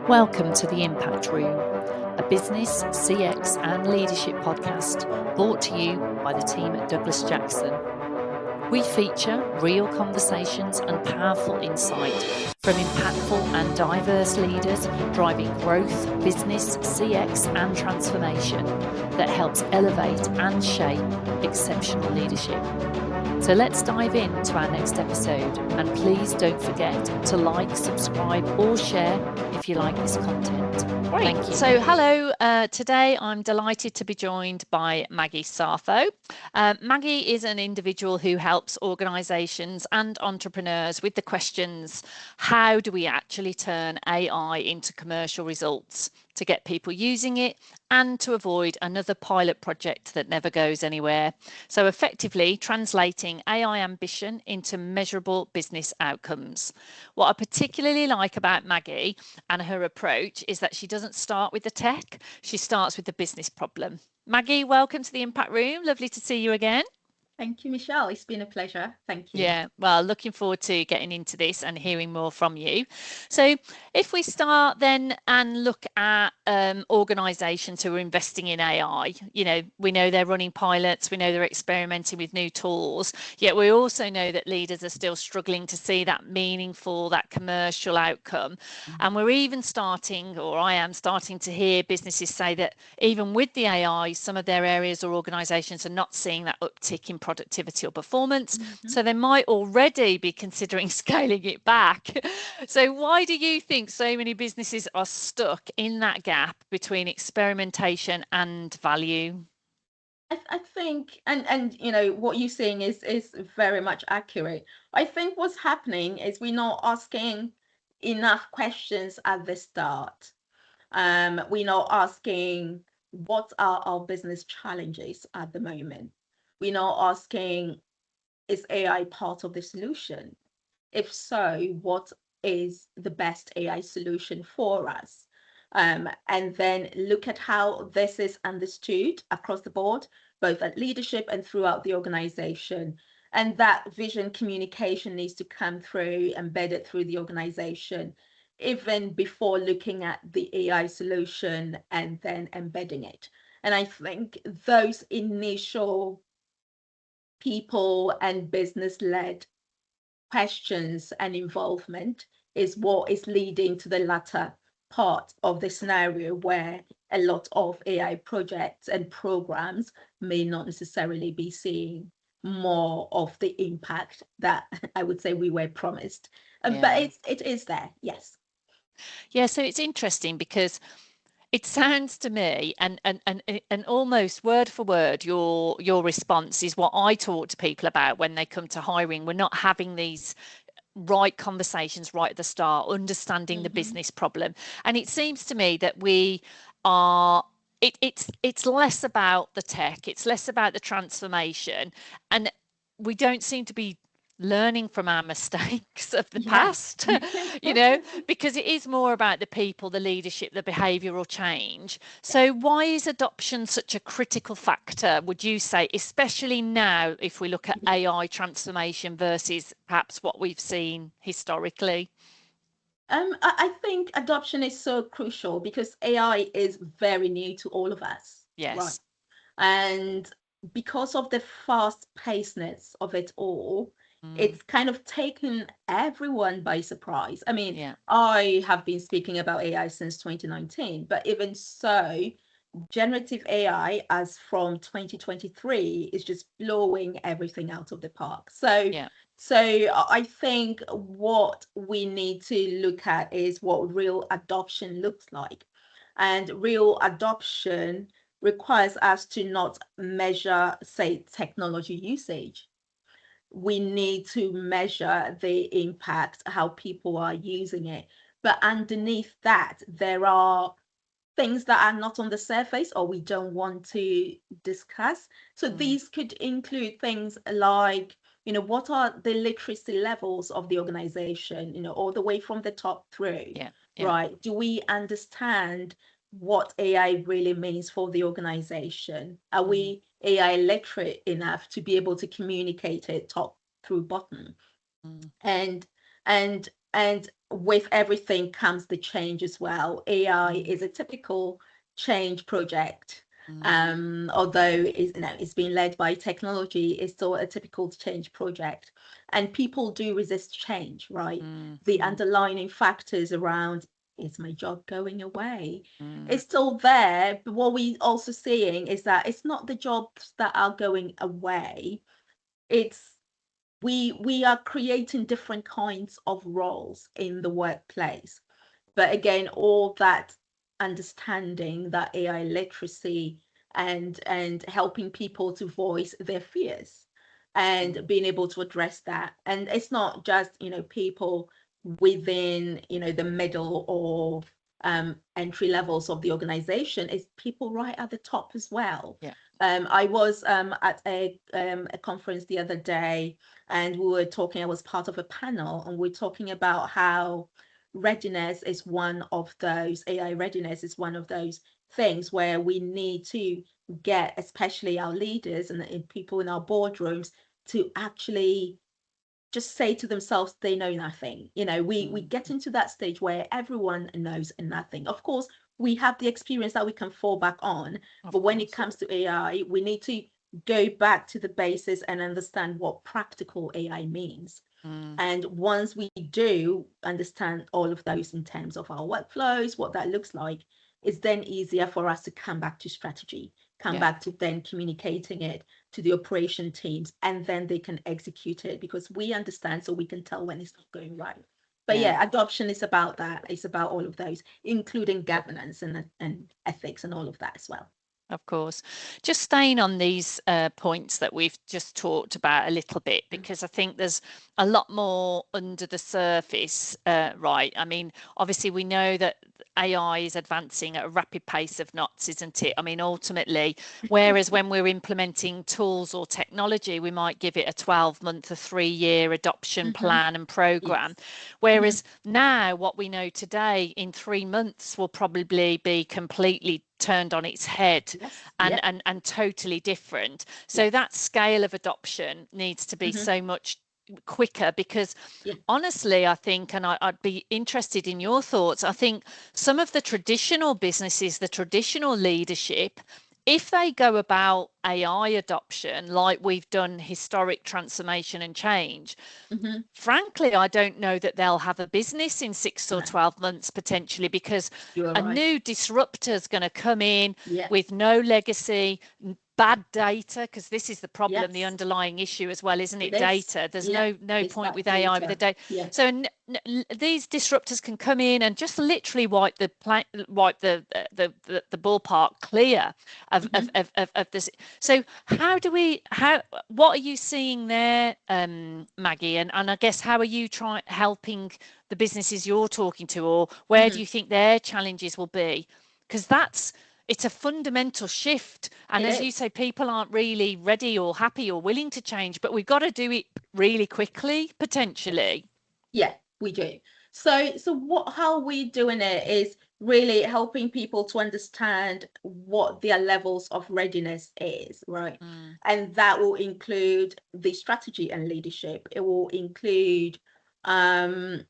Welcome to the Impact Room, a business, CX and leadership podcast brought to you by the team at Douglas Jackson. We feature real conversations and powerful insight from impactful and diverse leaders driving growth, business, CX and transformation that helps elevate and shape exceptional leadership. So let's dive into our next episode, and please don't forget to like, subscribe or share if you like this content. Great. Thank you. So hello, today I'm delighted to be joined by Maggie Sarfo. Maggie is an individual who helps organisations and entrepreneurs with the questions, how do we actually turn AI into commercial results to get people using it and to avoid another pilot project that never goes anywhere? So effectively translating AI ambition into measurable business outcomes. What I particularly like about Maggie and her approach is that she doesn't start with the tech, she starts with the business problem. Maggie, welcome to the Impact Room. Lovely to see you again. Thank you, Michelle. It's been a pleasure. Thank you. Yeah, well, looking forward to getting into this and hearing more from you. So if we start then and look at organisations who are investing in AI, you know, we know they're running pilots, we know they're experimenting with new tools, yet we also know that leaders are still struggling to see that meaningful, that commercial outcome. And we're even starting, or I am starting to hear businesses say that even with the AI, some of their areas or organisations are not seeing that uptick in productivity or performance. So they might already be considering scaling it back. So why do you think so many businesses are stuck in that gap between experimentation and value? I think, and you know, what you're saying is very much accurate. I think what's happening is we're not asking enough questions at the start. We're not asking what are our business challenges at the moment. We're not asking, is AI part of the solution? If so, what is the best AI solution for us? And then look at how this is understood across the board, both at leadership and throughout the organization. And that vision communication needs to come through, embedded through the organization, even before looking at the AI solution and then embedding it. And I think those initial people and business-led questions and involvement is what is leading to the latter part of the scenario where a lot of AI projects and programs may not necessarily be seeing more of the impact that I would say we were promised. But it is there, yes. Yeah, so it's interesting because it sounds to me, and almost word for word, your response is what I talk to people about when they come to hiring. We're not having these right conversations right at the start, understanding the business problem. And it seems to me that we are, it's less about the tech, it's less about the transformation, and we don't seem to be learning from our mistakes of the past, you know, because it is more about the people, the leadership, the behavioural change. So why is adoption such a critical factor, would you say, especially now if we look at AI transformation versus perhaps what we've seen historically? I think adoption is so crucial because AI is very new to all of us. Yes. Right. And because of the fast pacedness of it all, it's kind of taken everyone by surprise. I mean, I have been speaking about AI since 2019, but even so, generative AI as from 2023 is just blowing everything out of the park. So I think what we need to look at is what real adoption looks like. And real adoption requires us to not measure, say, technology usage. We need to measure the impact, how people are using it. But underneath that, there are things that are not on the surface or we don't want to discuss. So these could include things like, you know, what are the literacy levels of the organization, you know, all the way from the top through, right? Do we understand what AI really means for the organization? Are we AI literate enough to be able to communicate it top through bottom? And with everything comes the change as well. AI is a typical change project. Although it's being led by technology, it's still a typical change project. And people do resist change, right? The underlying factors around, is my job going away? It's still there. But what we also seeing is that it's not the jobs that are going away. It's we are creating different kinds of roles in the workplace. But again, all that understanding, that AI literacy, and helping people to voice their fears and being able to address that. And it's not just, people within, the middle or entry levels of the organization. It's people right at the top as well. Yeah. I was at a conference the other day, and we were talking. I was part of a panel, and we're talking about how readiness is one of those, AI readiness is one of those things where we need to get, especially our leaders and people in our boardrooms, to actually just say to themselves they know nothing. We get into that stage where everyone knows nothing. Of course, we have the experience that we can fall back on, but when it comes to AI, we need to go back to the basis and understand what practical AI means. And once we do understand all of those in terms of our workflows, what that looks like, it's then easier for us to come back to strategy, come back to then communicating it to the operation teams, and then they can execute it because we understand, so we can tell when it's not going right. But adoption is about that. It's about all of those, including governance and ethics and all of that as well. Of course. Just staying on these points that we've just talked about a little bit, because I think there's a lot more under the surface, right? I mean, obviously we know that AI is advancing at a rapid pace of knots, isn't it? I mean, ultimately, whereas when we're implementing tools or technology, we might give it a 12-month, a 3-year adoption plan and program. Whereas now what we know today in 3 months will probably be completely turned on its head and totally different. So that scale of adoption needs to be so much quicker, because honestly, I think, and I'd be interested in your thoughts, I think some of the traditional businesses, the traditional leadership, if they go about AI adoption like we've done historic transformation and change, frankly, I don't know that they'll have a business in 6 or 12 months potentially, because new disruptor is going to come in with no legacy, bad data, because this is the problem, the underlying issue as well, isn't it? Data. There's no point with AI with the data. So these disruptors can come in and just literally wipe the ballpark clear of this. So what are you seeing there, Maggie? And I guess, how are you helping the businesses you're talking to, or where do you think their challenges will be? Because it's a fundamental shift. And as you say, people aren't really ready or happy or willing to change, but we've got to do it really quickly, potentially. Yeah, we do. So how we're doing it is really helping people to understand what their levels of readiness is, right? And that will include the strategy and leadership. It will include, I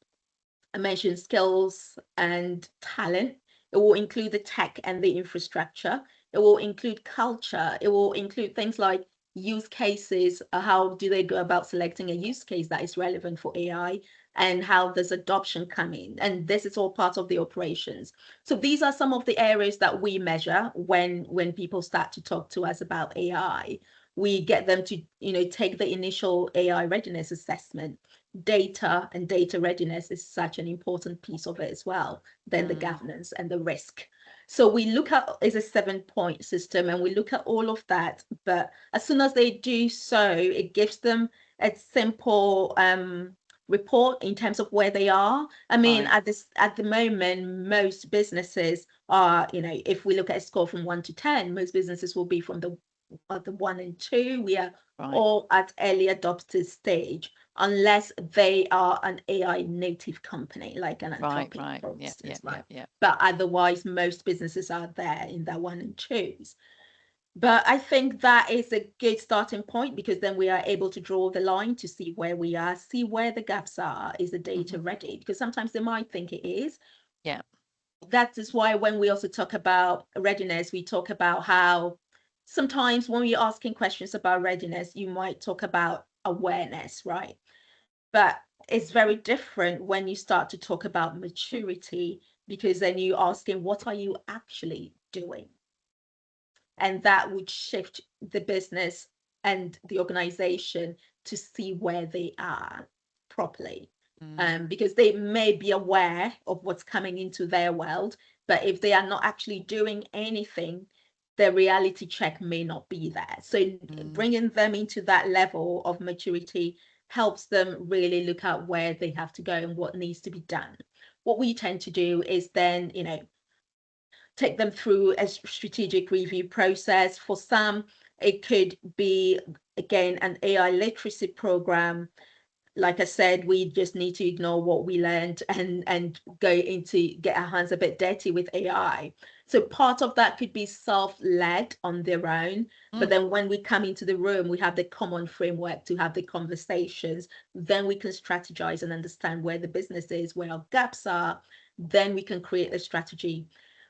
mentioned skills and talent. It will include the tech and the infrastructure. It will include culture. It will include things like use cases. How do they go about selecting a use case that is relevant for AI, and how does adoption come in? And this is all part of the operations. So these are some of the areas that we measure when people start to talk to us about AI. We get them to, take the initial AI readiness assessment. Data and data readiness is such an important piece of it as well. Then the governance and the risk. So we look at, it's a 7-point system, and we look at all of that. But as soon as they do so, it gives them a simple report in terms of where they are. I mean, at the moment, most businesses are, if we look at a score from 1 to 10, most businesses will be from the 1 and 2. We are all at early adopter stage, unless they are an AI native company, like an Anthropic, for instance, But otherwise, most businesses are there in their 1 and 2s. But I think that is a good starting point, because then we are able to draw the line to see where we are, see where the gaps are. Is the data ready? Because sometimes they might think it is. Yeah. That is why when we also talk about readiness, we talk about how sometimes when we're asking questions about readiness, you might talk about awareness, right? But it's very different when you start to talk about maturity, because then you're asking, what are you actually doing? And that would shift the business and the organization to see where they are properly. Because they may be aware of what's coming into their world, but if they are not actually doing anything, the reality check may not be there. So bringing them into that level of maturity helps them really look at where they have to go and what needs to be done. What we tend to do is then, take them through a strategic review process. For some, it could be, again, an AI literacy program. Like I said, we just need to ignore what we learned and go into get our hands a bit dirty with AI. So part of that could be self-led on their own. But then when we come into the room, we have the common framework to have the conversations. Then we can strategize and understand where the business is, where our gaps are. Then we can create a strategy.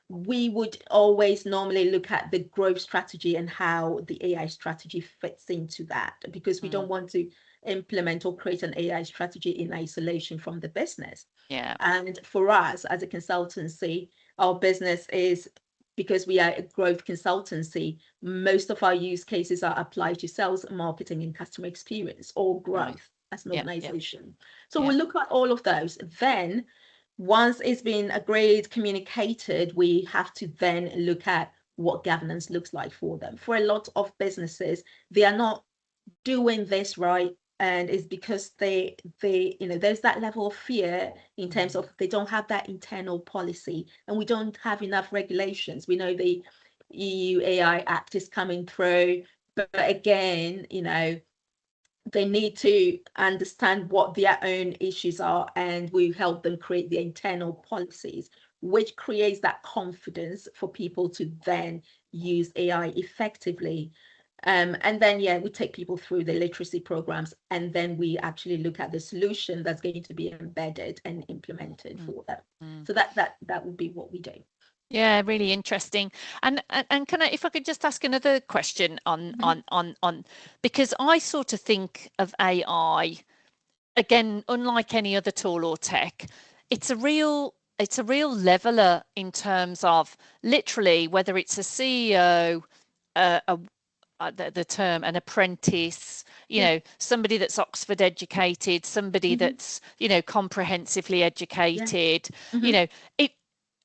We would always normally look at the growth strategy and how the AI strategy fits into that, because we don't want to implement or create an AI strategy in isolation from the business. Yeah. And for us as a consultancy, our business is, because we are a growth consultancy, most of our use cases are applied to sales, marketing, and customer experience, or growth as an organization. So we look at all of those. Then once it's been agreed, communicated, we have to then look at what governance looks like for them. For a lot of businesses, they are not doing this right, and it's because they there's that level of fear in terms of they don't have that internal policy, and we don't have enough regulations. We know the EU AI Act is coming through, but again, they need to understand what their own issues are, and we help them create the internal policies, which creates that confidence for people to then use AI effectively. And then, we take people through the literacy programs, and then we actually look at the solution that's going to be embedded and implemented for them. So that would be what we do. Yeah, really interesting. And can I, if I could just ask another question on because I sort of think of AI, again, unlike any other tool or tech, it's a real leveler in terms of literally whether it's a CEO, the term an apprentice, somebody that's Oxford educated, somebody that's, comprehensively educated, it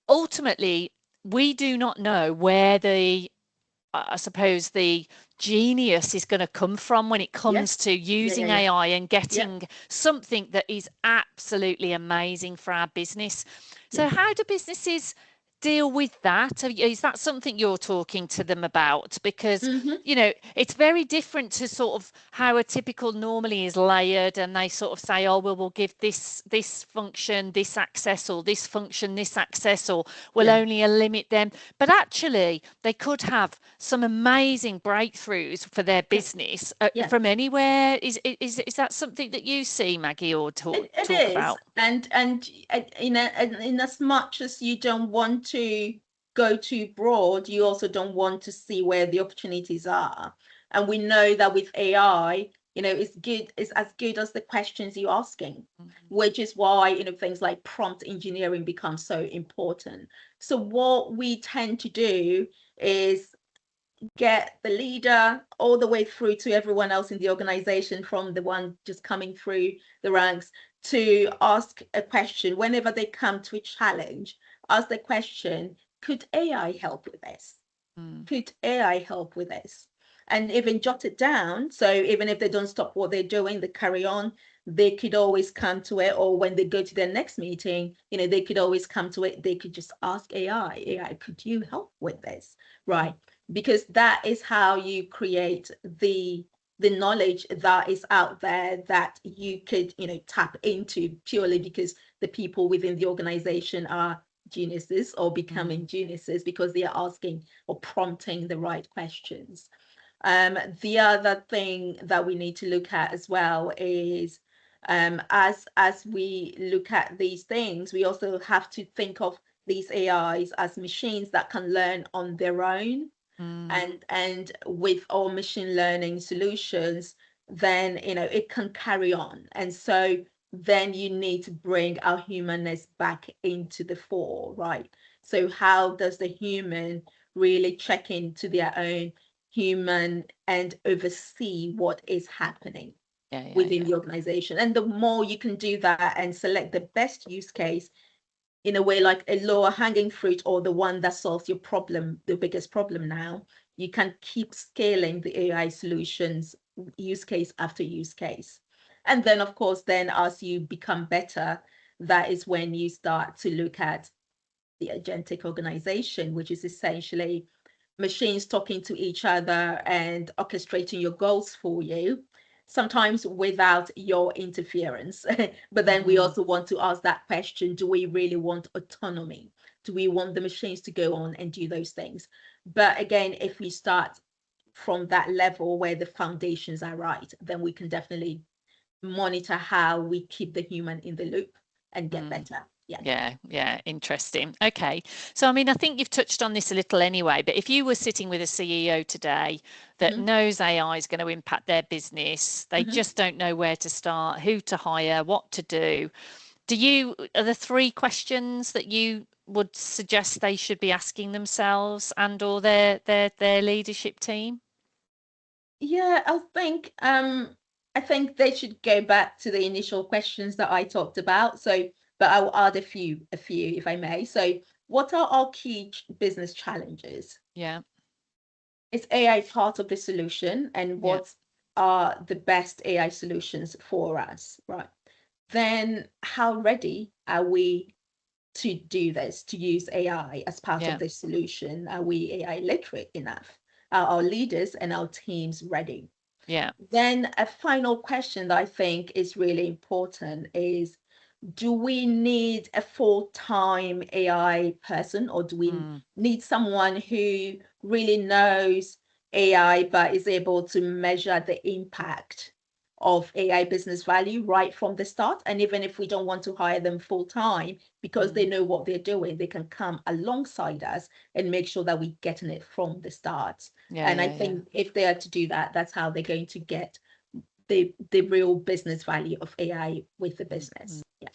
ultimately, we do not know where I suppose the genius is going to come from when it comes to using AI and getting something that is absolutely amazing for our business. So how do businesses deal with that? Is that something you're talking to them about? Because it's very different to sort of how a typical normally is layered, and they sort of say, oh well, we'll give this function this access, or this function this access, or we'll only limit them. But actually they could have some amazing breakthroughs for their business from anywhere. Is that something that you see, Maggie, or talk about? And in as much as you don't want to go too broad, you also don't want to see where the opportunities are. And we know that with AI, it's as good as the questions you're asking, which is why things like prompt engineering become so important. So what we tend to do is get the leader all the way through to everyone else in the organization, from the one just coming through the ranks, to ask a question whenever they come to a challenge. Ask the question, could AI help with this? Could AI help with this? And even jot it down. So even if they don't stop what they're doing, they carry on, they could always come to it. Or when they go to their next meeting, they could always come to it. They could just ask AI, could you help with this? Right. Because that is how you create the knowledge that is out there that you could tap into, purely because the people within the organization are geniuses or becoming geniuses because they are asking or prompting the right questions. The other thing that we need to look at as well is as we look at these things, we also have to think of these AIs as machines that can learn on their own. And with all machine learning solutions, then it can carry on. And so then you need to bring our humanness back into the fore, right? So how does the human really check into their own human and oversee what is happening within the organization? And the more you can do that and select the best use case, in a way, like a lower hanging fruit or the one that solves your problem, the biggest problem now, you can keep scaling the AI solutions use case after use case. And then, of course, then as you become better, that is when you start to look at the agentic organization, which is essentially machines talking to each other and orchestrating your goals for you, sometimes without your interference. But then we also want to ask that question, do we really want autonomy? Do we want the machines to go on and do those things? But again, if we start from that level where the foundations are right, then we can definitely monitor how we keep the human in the loop and get better. Yeah, interesting. Okay, so I mean, I think you've touched on this a little anyway, but if you were sitting with a CEO today that knows AI is going to impact their business, they just don't know where to start, who to hire, what to do, are there 3 questions that you would suggest they should be asking themselves and or their leadership team? Yeah, I think they should go back to the initial questions that I talked about. So, but I will add a few, if I may. So, what are our key business challenges? Yeah. Is AI part of the solution? And what are the best AI solutions for us? Right. Then, how ready are we to do this, to use AI as part of the solution? Are we AI literate enough? Are our leaders and our teams ready? Yeah. Then a final question that I think is really important is, do we need a full-time AI person, or do we need someone who really knows AI but is able to measure the impact of AI business value right from the start? And even if we don't want to hire them full-time because they know what they're doing, they can come alongside us and make sure that we're getting it from the start. And I think if they are to do that, that's how they're going to get the real business value of AI with the business. Yeah.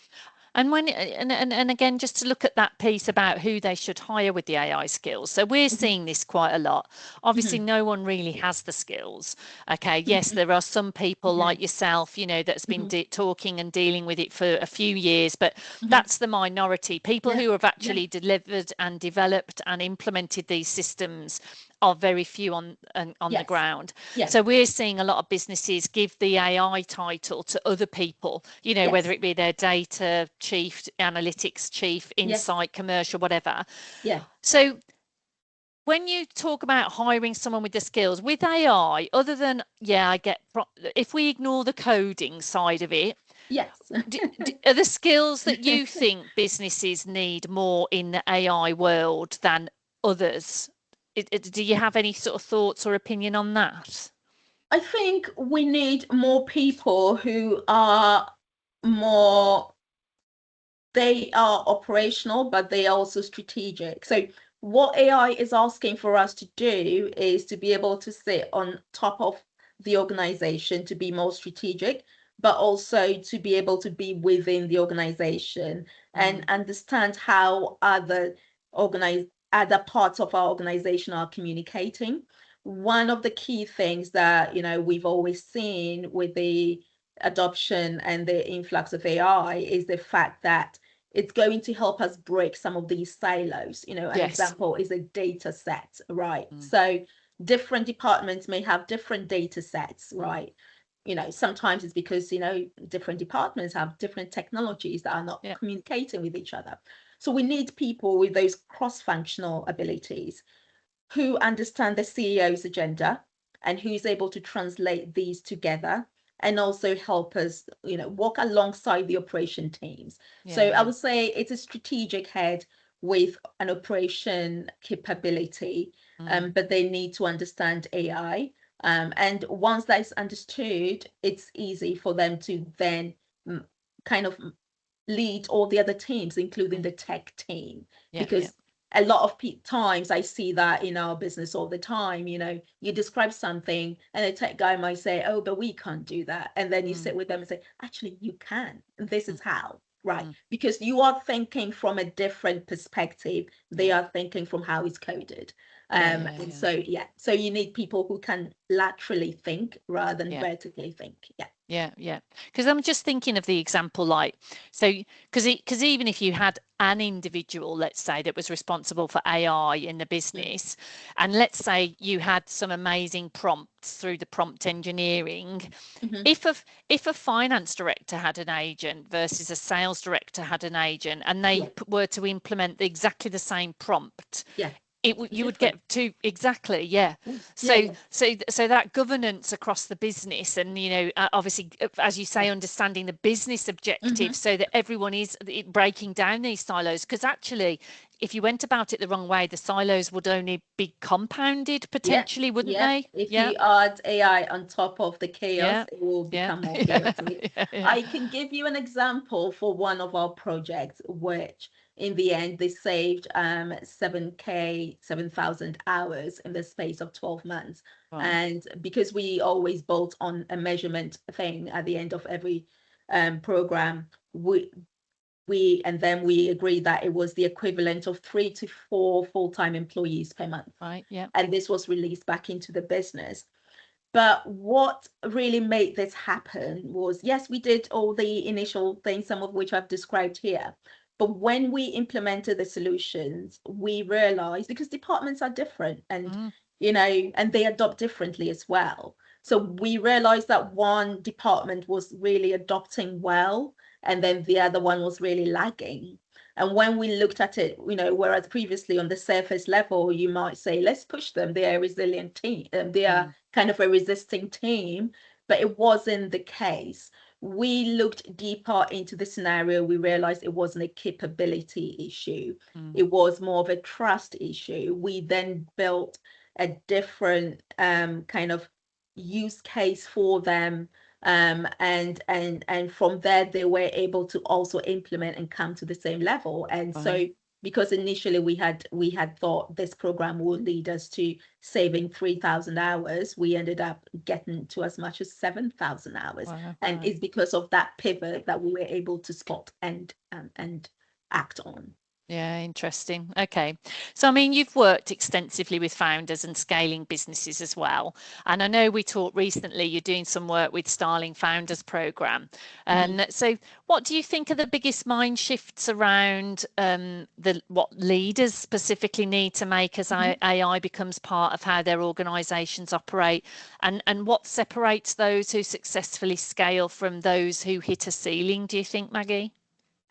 And when and again, just to look at that piece about who they should hire with the AI skills. So we're seeing this quite a lot. Obviously, no one really has the skills. Okay, yes, there are some people like yourself, that's been talking and dealing with it for a few years, but that's the minority. People who have actually delivered and developed and implemented these systems are very few on the ground. So we're seeing a lot of businesses give the AI title to other people, whether it be their data chief, analytics chief, insight, commercial, whatever. So when you talk about hiring someone with the skills with AI, other than, if we ignore the coding side of it, are the skills that you think businesses need more in the AI world than others? Do you have any sort of thoughts or opinion on that? I think we need more people who are they are operational, but they are also strategic. So what AI is asking for us to do is to be able to sit on top of the organization, to be more strategic, but also to be able to be within the organization and understand how other parts of our organization are communicating. One of the key things that we've always seen with the adoption and the influx of AI is the fact that it's going to help us break some of these silos. An example is a data set, right? So different departments may have different data sets, right? Sometimes it's because different departments have different technologies that are not communicating with each other. So we need people with those cross-functional abilities who understand the CEO's agenda and who's able to translate these together and also help us, walk alongside the operation teams. So I would say it's a strategic head with an operation capability, but they need to understand AI. And once that's understood, it's easy for them to then kind of lead all the other teams, including the tech team, because a lot of times I see that in our business all the time. You describe something and the tech guy might say, oh, but we can't do that. And then you sit with them and say, actually, you can. And this is how, right? Because you are thinking from a different perspective. They are thinking from how it's coded. So you need people who can laterally think rather than vertically think. Because I'm just thinking of the example, like, so because even if you had an individual, let's say, that was responsible for AI in the business, and let's say you had some amazing prompts through the prompt engineering, if a finance director had an agent versus a sales director had an agent, and they were to implement exactly the same prompt, you would get to so that governance across the business, and obviously, as you say, understanding the business objectives, so that everyone is breaking down these silos, because actually if you went about it the wrong way, the silos would only be compounded potentially, wouldn't they? If you add AI on top of the chaos, it will become more chaotic. I can give you an example for one of our projects, which in the end they saved 7,000 hours in the space of 12 months. Wow. And because we always bolt on a measurement thing at the end of every program, we agreed that it was the equivalent of 3 to 4 full-time employees per month. Right. Yeah. And this was released back into the business. But what really made this happen was, yes, we did all the initial things, some of which I've described here. But when we implemented the solutions, we realized, because departments are different and, and they adopt differently as well. So we realized that one department was really adopting well, and then the other one was really lagging. And when we looked at it, whereas previously on the surface level, you might say, let's push them. They are a resilient team. They are kind of a resisting team, but it wasn't the case. We looked deeper into the scenario. We realized it wasn't a capability issue. It was more of a trust issue. We then built a different kind of use case for them. And from there, they were able to also implement and come to the same level. And so, because initially we had thought this program would lead us to saving 3,000 hours, we ended up getting to as much as 7,000 hours. And it's because of that pivot that we were able to spot and act on. Yeah, interesting. Okay. So, I mean, you've worked extensively with founders and scaling businesses as well. And I know we talked recently, you're doing some work with Starling Founders Programme. And so what do you think are the biggest mind shifts around what leaders specifically need to make as AI becomes part of how their organisations operate? And what separates those who successfully scale from those who hit a ceiling, do you think, Maggie?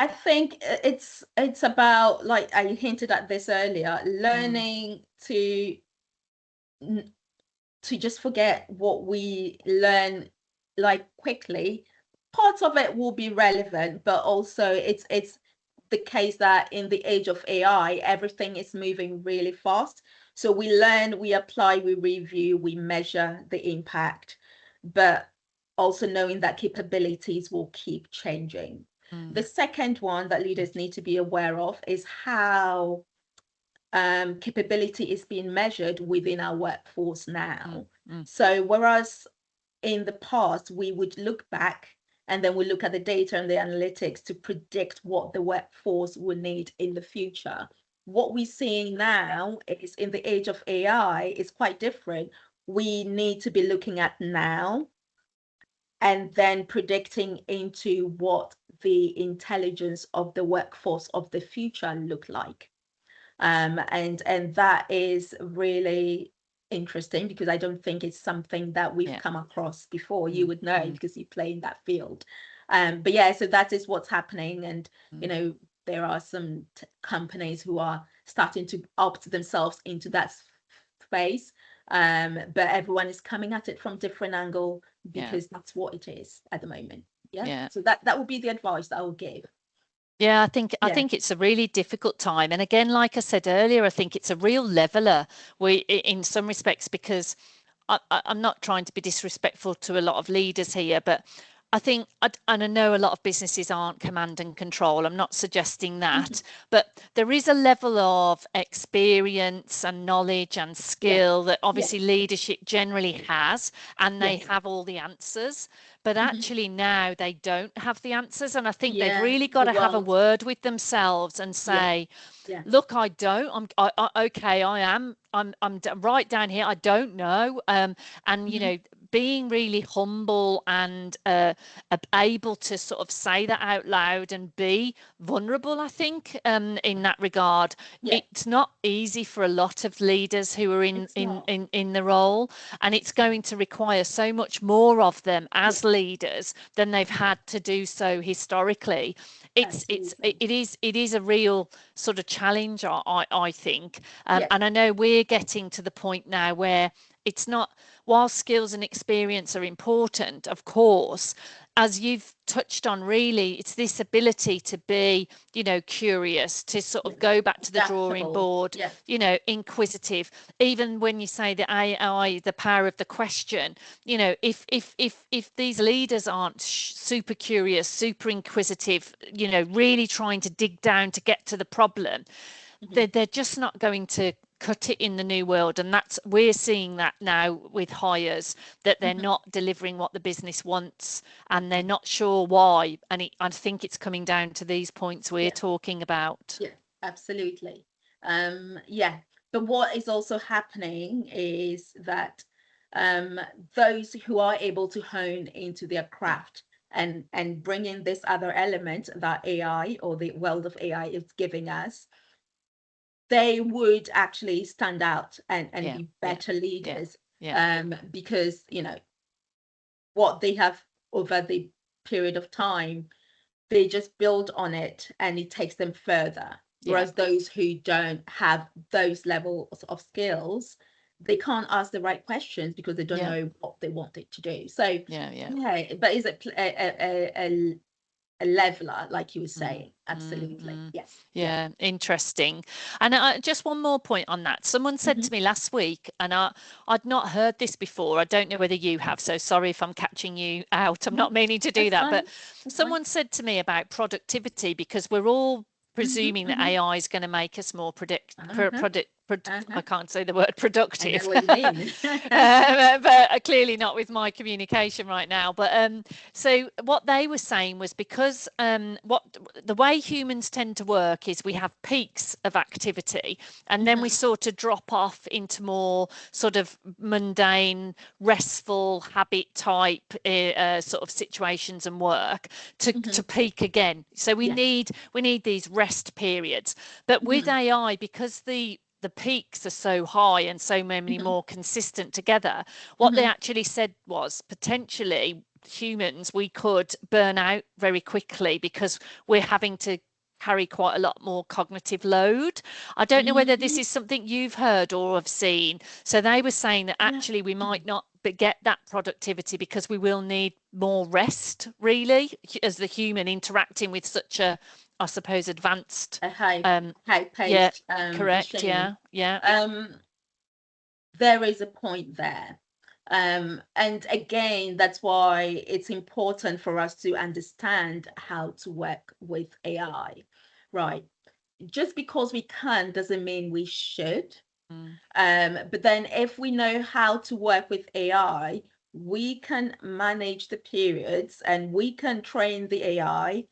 I think it's about, like I hinted at this earlier, learning to just forget what we learn like quickly. Part of it will be relevant, but also it's the case that in the age of AI, everything is moving really fast. So we learn, we apply, we review, we measure the impact, but also knowing that capabilities will keep changing. The second one that leaders need to be aware of is how capability is being measured within our workforce now. So whereas in the past, we would look back and then we look at the data and the analytics to predict what the workforce will need in the future. What we're seeing now is, in the age of AI, is quite different. We need to be looking at now and then predicting into what the intelligence of the workforce of the future look like. And that is really interesting, because I don't think it's something that we've come across before. You would know because you play in that field. But yeah, so that is what's happening. And, there are some companies who are starting to opt themselves into that space. But everyone is coming at it from different angle, because that's what it is at the moment. So that would be the advice that I would give. Yeah, I think it's a really difficult time. And again, like I said earlier, I think it's a real leveler in some respects, because I'm not trying to be disrespectful to a lot of leaders here, but I think, and I know a lot of businesses aren't command and control. I'm not suggesting that, but there is a level of experience and knowledge and skill that obviously leadership generally has, and they have all the answers. But actually now they don't have the answers, and I think they've really got to have a word with themselves and say, look, I don't. Okay. I'm right down here. I don't know. And you know, being really humble and able to sort of say that out loud and be vulnerable, I think, in that regard. It's not easy for a lot of leaders who are in the role, and it's going to require so much more of them as leaders than they've had to do so historically. It is a real sort of challenge, I think, and I know we're getting to the point now where it's not, while skills and experience are important, of course, as you've touched on, really, it's this ability to be, you know, curious, to sort of go back to the drawing board, you know, inquisitive. Even when you say the AI, the power of the question, you know, if these leaders aren't super curious, super inquisitive, you know, really trying to dig down to get to the problem, they're just not going to cut it in the new world. And we're seeing that now with hires, that they're not delivering what the business wants, and they're not sure why. And I think it's coming down to these points we're talking about. Yeah, absolutely. But what is also happening is that those who are able to hone into their craft and bring in this other element that AI, or the world of AI, is giving us, they would actually stand out and be better leaders. Because, you know, what they have over the period of time, they just build on it and it takes them further. Whereas those who don't have those levels of skills, they can't ask the right questions because they don't know what they want it to do. So but is it a leveler, like you were saying? Absolutely. Yes. Interesting. And just one more point on that. Someone said to me last week, and I'd not heard this before. I don't know whether you have, so sorry if I'm catching you out. I'm not meaning to do that. But someone said to me about productivity, because we're all presuming that AI is going to make us more I can't say the word productive. I know what you mean. But clearly not with my communication right now. But so what they were saying was, because the way humans tend to work is we have peaks of activity, and then we sort of drop off into more sort of mundane, restful, habit type sort of situations and work to peak again. So we need these rest periods. But with AI, because the peaks are so high and so many more consistent together, what they actually said was, potentially humans, we could burn out very quickly because we're having to carry quite a lot more cognitive load. I don't know whether this is something you've heard or have seen. So they were saying that actually we might not get that productivity because we will need more rest, really, as the human interacting with such a, I suppose, advanced, high-paced correct machine. yeah There is a point there, and again, that's why it's important for us to understand how to work with AI, right? Just because we can doesn't mean we should. But then if we know how to work with AI, we can manage the periods and we can train the AI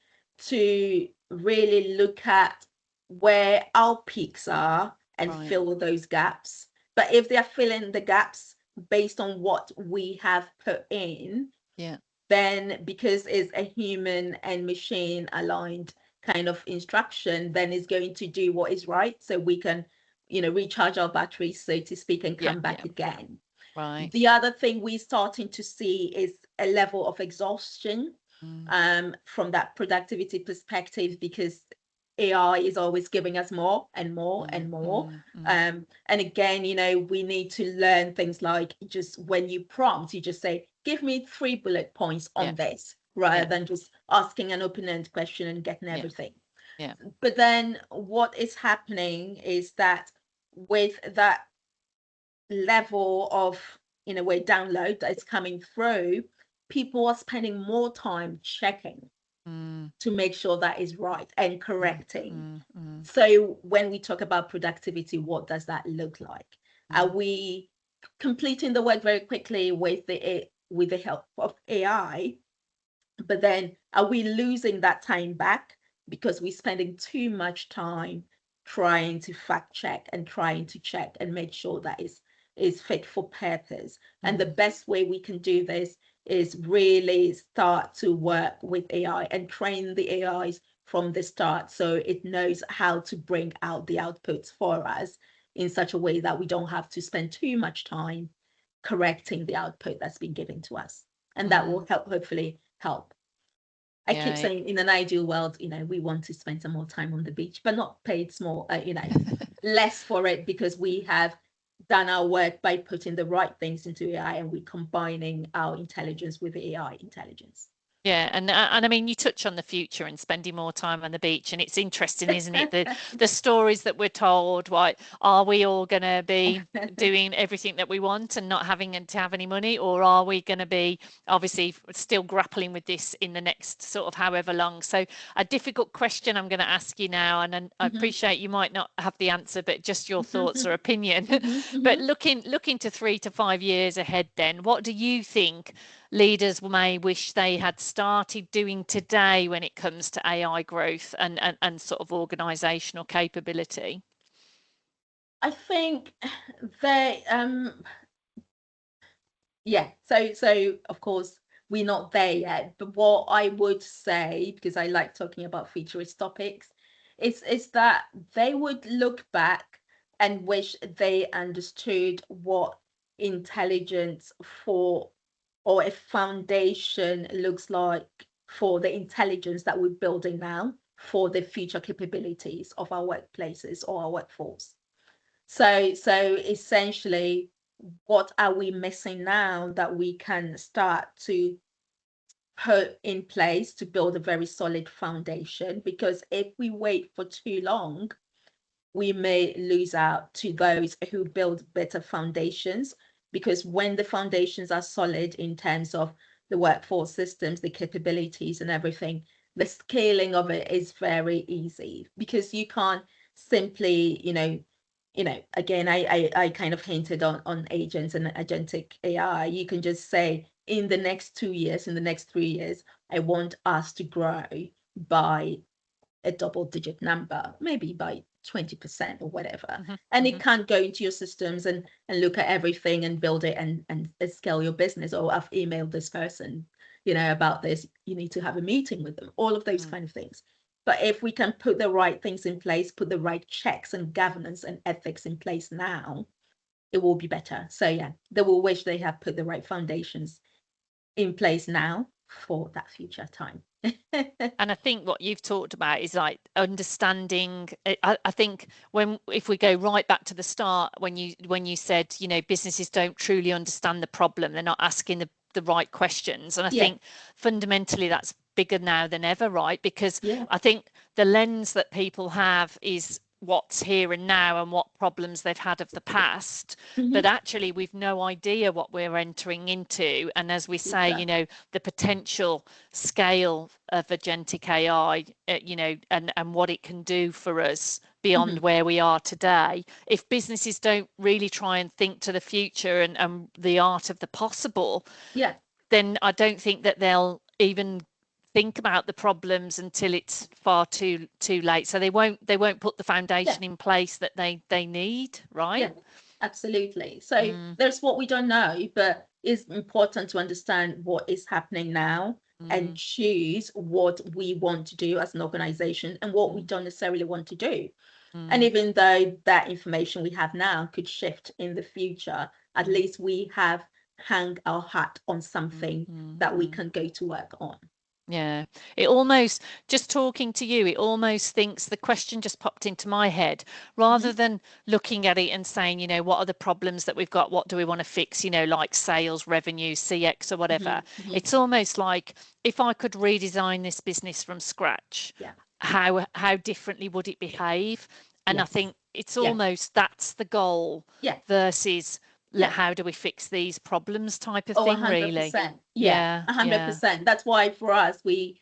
to really look at where our peaks are and fill those gaps. But if they're filling the gaps based on what we have put in, then because it's a human and machine aligned kind of instruction, then it's going to do what is right, so we can, you know, recharge our batteries, so to speak, and come back again. Right. The other thing we're starting to see is a level of exhaustion from that productivity perspective, because AI is always giving us more and more and more. And again, you know, we need to learn things like, just when you prompt, you just say, give me 3 bullet points on this, rather than just asking an open-ended question and getting everything. Yeah. But then what is happening is that with that level of, in a way, download that is coming through, people are spending more time checking to make sure that is right and correcting. So when we talk about productivity, what does that look like? Are we completing the work very quickly with the help of AI? But then are we losing that time back because we're spending too much time trying to fact check and trying to check and make sure that is fit for purpose? And the best way we can do this is really start to work with AI and train the AIs from the start so it knows how to bring out the outputs for us in such a way that we don't have to spend too much time correcting the output that's been given to us. And that will help, hopefully help. I keep saying in an ideal world, we want to spend some more time on the beach, but not paid small, less for it, because we have done our work by putting the right things into AI and we're combining our intelligence with AI intelligence. Yeah, and I mean, you touch on the future and spending more time on the beach, and it's interesting, isn't it? The stories that we're told. Right? Are we all going to be doing everything that we want and not having to have any money, or are we going to be obviously still grappling with this in the next sort of however long? So a difficult question I'm going to ask you now, and I appreciate you might not have the answer, but just your thoughts or opinion. But looking to 3 to 5 years ahead, then what do you think leaders may wish they had started doing today when it comes to AI growth and sort of organizational capability? I think they so of course we're not there yet, but what I would say, because I like talking about futurist topics, is that they would look back and wish they understood what intelligence for, or a foundation looks like for the intelligence that we're building now for the future capabilities of our workplaces or our workforce. So essentially, what are we missing now that we can start to put in place to build a very solid foundation? Because if we wait for too long, we may lose out to those who build better foundations, because when the foundations are solid in terms of the workforce systems, the capabilities and everything, the scaling of it is very easy, because you can't simply, again, I kind of hinted on agents and agentic AI. You can just say, in the next 2 years, in the next 3 years, I want us to grow by a double-digit number, maybe by 20% or whatever. And it can't go into your systems and look at everything and build it and scale your business. Or I've emailed this person, about this. You need to have a meeting with them. All of those kind of things. But if we can put the right things in place, put the right checks and governance and ethics in place now, it will be better. So yeah, they will wish they have put the right foundations in place now for that future time. And I think what you've talked about is like understanding. I think if we go right back to the start, when you said, businesses don't truly understand the problem, they're not asking the right questions. And I think fundamentally that's bigger now than ever, right? Because I think the lens that people have is what's here and now and what problems they've had of the past, but actually we've no idea what we're entering into. And as we say, the potential scale of agentic AI, and what it can do for us beyond where we are today. If businesses don't really try and think to the future and the art of the possible, then I don't think that they'll even think about the problems until it's far too late. So they won't put the foundation in place that they need, right? Yeah, absolutely. So there's what we don't know, but it's important to understand what is happening now and choose what we want to do as an organization and what we don't necessarily want to do. And even though that information we have now could shift in the future, at least we have hung our hat on something that we can go to work on. Yeah, it almost, just talking to you, it almost thinks, the question just popped into my head, rather than looking at it and saying, what are the problems that we've got? What do we want to fix? Like sales, revenue, CX or whatever. It's almost like, if I could redesign this business from scratch, how differently would it behave? And I Yes. think it's Yeah. almost that's the goal Yeah. versus Yeah. how do we fix these problems type of Oh, thing, really. 100%. Yeah, 100%. That's why for us, we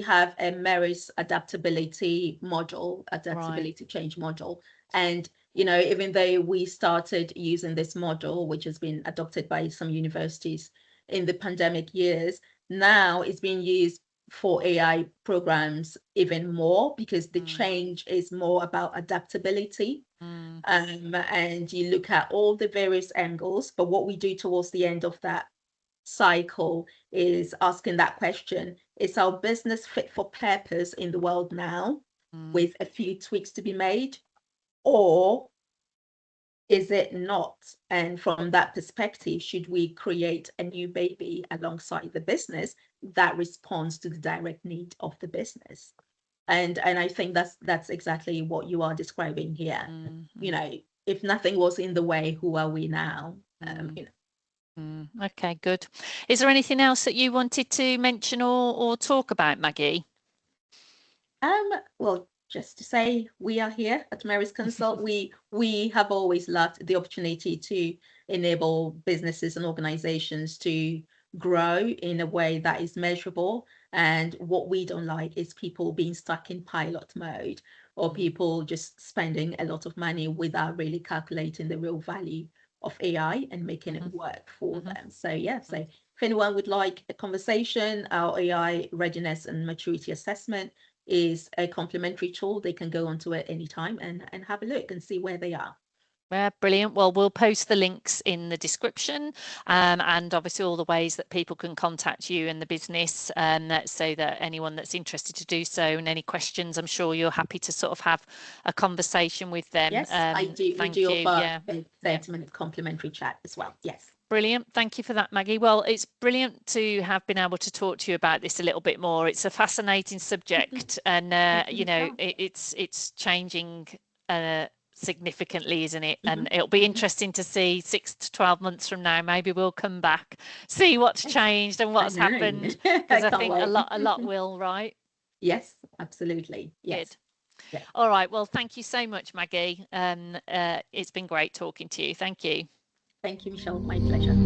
have a Mary's adaptability module, adaptability change module. And, even though we started using this model, which has been adopted by some universities in the pandemic years, now it's being used for AI programs even more, because the change is more about adaptability. And you look at all the various angles, but what we do towards the end of that cycle is asking that question: is our business fit for purpose in the world now, with a few tweaks to be made, or is it not? And from that perspective, should we create a new baby alongside the business that responds to the direct need of the business? And I think that's exactly what you are describing here. If nothing was in the way, who are we now? Okay, good. Is there anything else that you wanted to mention or talk about, Maggie? Well, just to say, we are here at Mary's Consult. we have always loved the opportunity to enable businesses and organizations to grow in a way that is measurable. And what we don't like is people being stuck in pilot mode, or people just spending a lot of money without really calculating the real value of AI and making it work for them. So yeah, so if anyone would like a conversation, our AI readiness and maturity assessment is a complimentary tool. They can go onto it anytime and have a look and see where they are. Yeah, brilliant. Well, we'll post the links in the description, and obviously all the ways that people can contact you and the business, so that anyone that's interested to do so, and any questions, I'm sure you're happy to sort of have a conversation with them. Yes, I do. Thank We do you. offer a 30-minute complimentary chat as well. Yes. Brilliant. Thank you for that, Maggie. Well, it's brilliant to have been able to talk to you about this a little bit more. It's a fascinating subject, and it's changing significantly, isn't it? And it'll be interesting to see 6 to 12 months from now. Maybe we'll come back, see what's changed and what's happened, because I think a lot will, right? Yes, absolutely. Yes. Good. Yeah. All right. Well, thank you so much, Maggie. It's been great talking to you. Thank you. Thank you, Michelle. My pleasure.